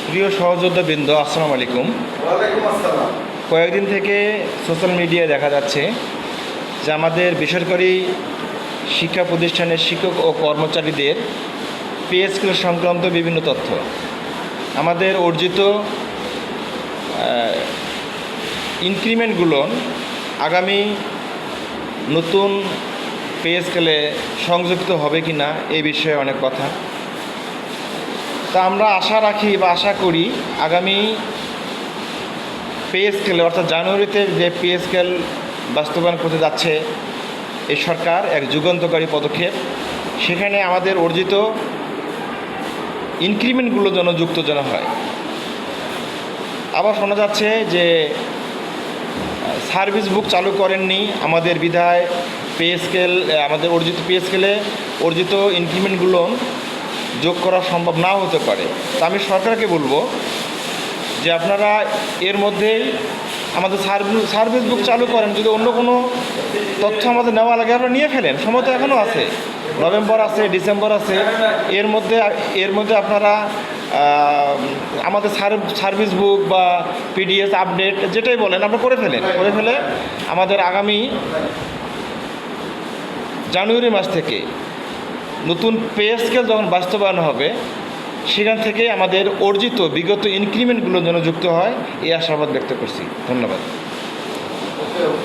প্রিয় সহযোদ্ধাবৃন্দ, আসসালামু আলাইকুম। ওয়ালাইকুম আসসালাম। কয়েকদিন থেকে সোশ্যাল মিডিয়ায় দেখা যাচ্ছে যে আমাদের বেসরকারি শিক্ষা প্রতিষ্ঠানের শিক্ষক ও কর্মচারীদের পে স্কেল সংক্রান্ত বিভিন্ন তথ্য, আমাদের অর্জিত ইনক্রিমেন্টগুলো আগামী নতুন পে স্কেলে সংযুক্ত হবে কি না এই বিষয়ে অনেক কথা। তা আমরা আশা রাখি বা আশা করি আগামী পে স্কেলে অর্থাৎ জানুয়ারিতে যে পে স্কেল বাস্তবায়ন করতে যাচ্ছে এই সরকার, এক যুগান্তকারী পদক্ষেপ, সেখানে আমাদের অর্জিত ইনক্রিমেন্টগুলো যেন যুক্ত যেন হয়। আবার শোনা যাচ্ছে যে সার্ভিস বুক চালু করেননি আমাদের বিধায় পে স্কেল, আমাদের অর্জিত পে স্কেলে অর্জিত ইনক্রিমেন্টগুলো যোগ করা সম্ভব নাও হতে পারে। তা আমি সরকারকে বলবো যে আপনারা এর মধ্যেই আমাদের সার্ভিস বুক চালু করেন। যদি অন্য কোনো তথ্য আমাদের নেওয়া লাগে আপনারা নিয়ে ফেলেন, সময় তো এখনও আছে, নভেম্বর আছে, ডিসেম্বর আছে, এর মধ্যে আপনারা আমাদের সার্ভিস বুক বা পিডিএস আপডেট যেটাই বলেন আপনারা করে ফেলে আমাদের আগামী জানুয়ারি মাস থেকে নতুন পে স্কেল যখন বাস্তবায়ন হবে সেখান থেকে আমাদের অর্জিত বিগত ইনক্রিমেন্টগুলো যেন যুক্ত হয় এই আশাবাদ ব্যক্ত করছি। ধন্যবাদ।